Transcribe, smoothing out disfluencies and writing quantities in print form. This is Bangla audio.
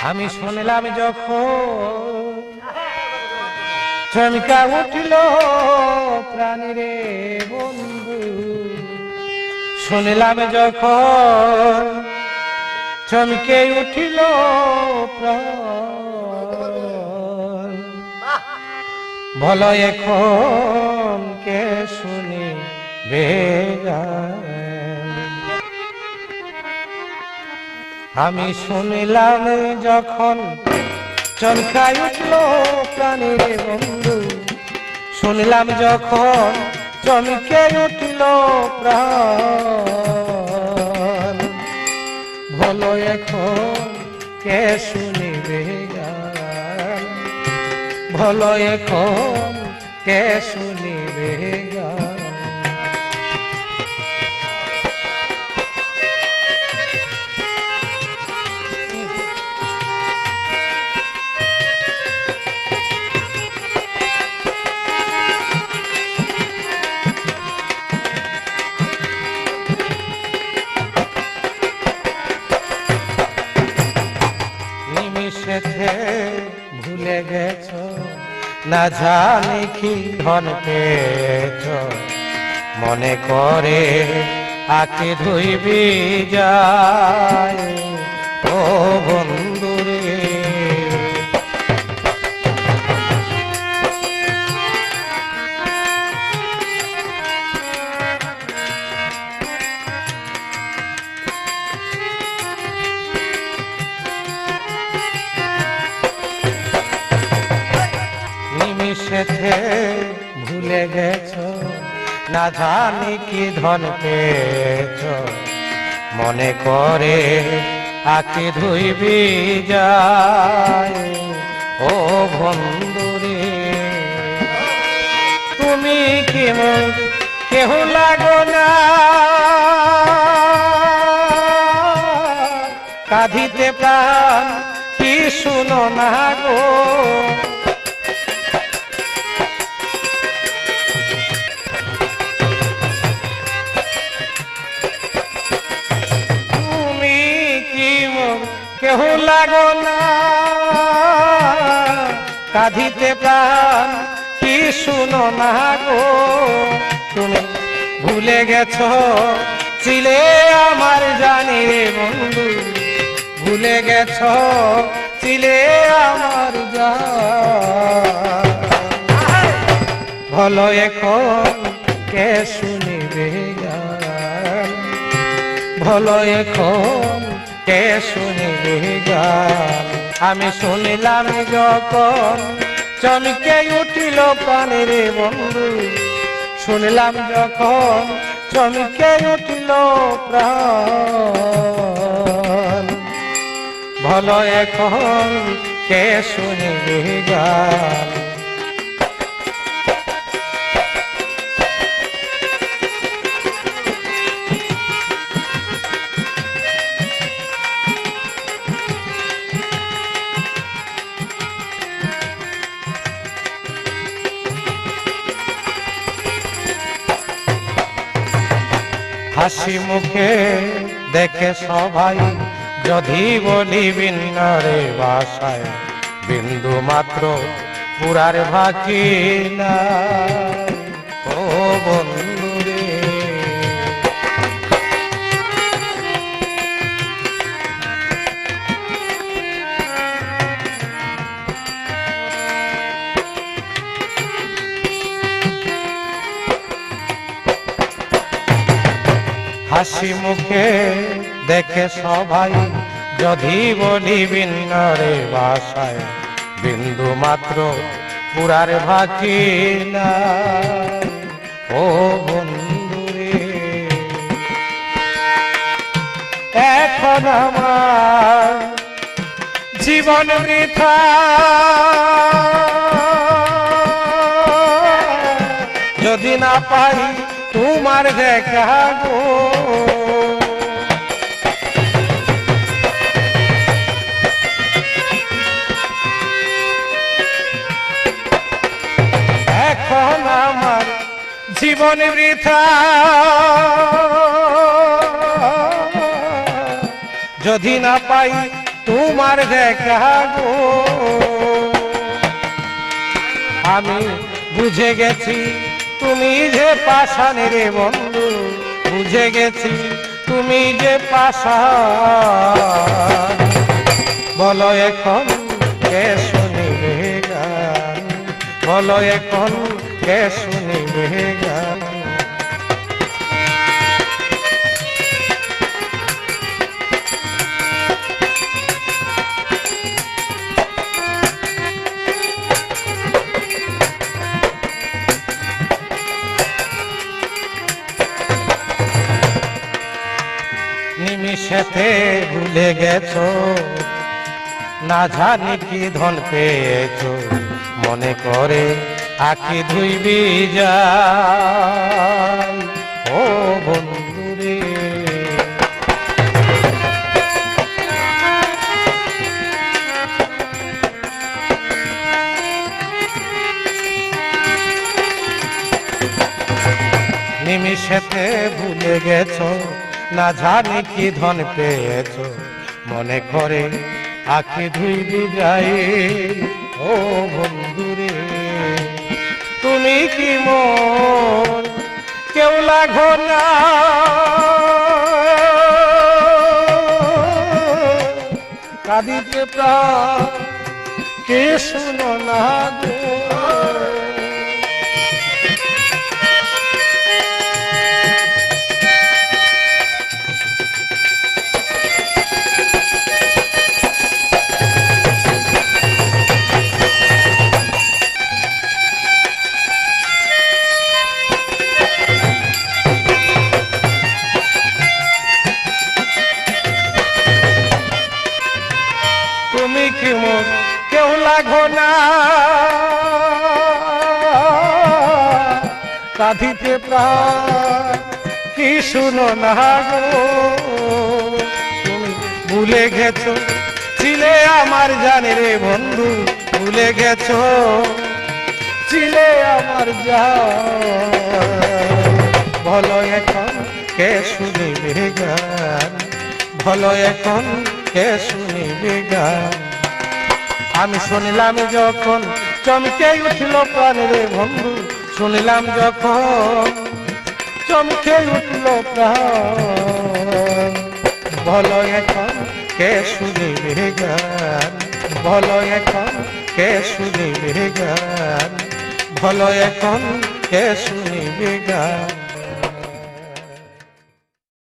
আমি শুনলাম যখন চমকা উঠিল প্রাণীরে বন্ধু, শুনলাম যখন চমকে উঠিল প্রাণ, বলো এখন কে শুনি বেগান। আমি শুনলাম যখন চমকায় উঠল প্রাণীরে বন্ধু, শুনলাম যখন চমকে উঠল প্রাণ, বলো এখন কে শুনিবে গান, বলো এখন কে শুনিবে গান। নিমিষেতে ভুলে গেছ, না জানি কি ধন পেয়েছ, মনে করে আঁকে ধুইবি যায় ও বন্ধুরে। নিমিষেতে ভুলে গেছ, না জানি কি ধন পেয়েছ, মনে করে আঁকি ধুইবি যায় ও বন্ধুরে। তুমি কি কেহ লাগো না, কাঁদিতে প্রাণ কি শুনো না গো, কেহ লাগো না, কাঁদিতে প্রাণ কি শুনো না গো। তুমি ভুলে গেছ ছিলে আমার জানি রে বন্ধু, ভুলে গেছ ছিলে আমার জান, বলো এখন কে শুনিবে গান, বলো এখন কে শুনিবে গান। আমি শুনিলাম যখন চমকে উঠিল প্রাণীর বন্ধু, শুনলাম যখন চমকে উঠিল প্রাণ, বলো এখন কে শুনিবে গান। হাসি মুখে দেখে সবাই যদি বলি ভিন্নরে ভাষায়, বিন্দু মাত্র পুরার বাকি নাই ও বন্ধুরে। হাসি মুখে দেখে সবাই যদি বলি ভিন্নরে ভাষায়, বিন্দু মাত্র পুরার বাকি নাই ও বন্ধুরে। এখন আমার জীবন বৃথা, যদি না পাই তোমার দেখা গো, এখন আমার জীবন বৃথা, যদি না পাই তোমার দেখা গো। আমি বুঝে গেছি তুমি যে পাষাণ রে বন্ধু, বুঝে গেছি তুমি যে পাষাণ। বলো এখন কে শুনিবে গান, বলো এখন কে শুনিবে গান। নিমিষেতে ভুলে গেছো, না জানি কি ধন পেয়েছো, মনে করে আঁকি ধুইবি যায় ও বন্ধুরে। নিমিষেতে ভুলে গেছো, না জানি কি ধন পেয়েছো, মনে করে আঁকি ধুইবি যাই ও বন্ধুরে। তুমি কি মন কেউ লাগো না, কাঁদিতে প্রাণ কে শুনো না গো। তুমি কি মন কেউ লাগো না, কাঁদিতে প্রাণ কি শুনো না গো। তুমি ভুলে গেছো ছিলে আমার জানে রে বন্ধু, ভুলে গেছো ছিলে আমার জান। বলো এখন কে শুনিবে গান, বলো এখন কে শুনিবে গান। আমি শুনিলাম যখন চমকে উঠল প্রাণ রে বন্ধু, শুনিলাম যখন চমকে উঠল প্রাণ। বলো এখন কে শুনিবে গান, বলো এখন কে শুনিবে গান, বলো এখন কে শুনিবে গান।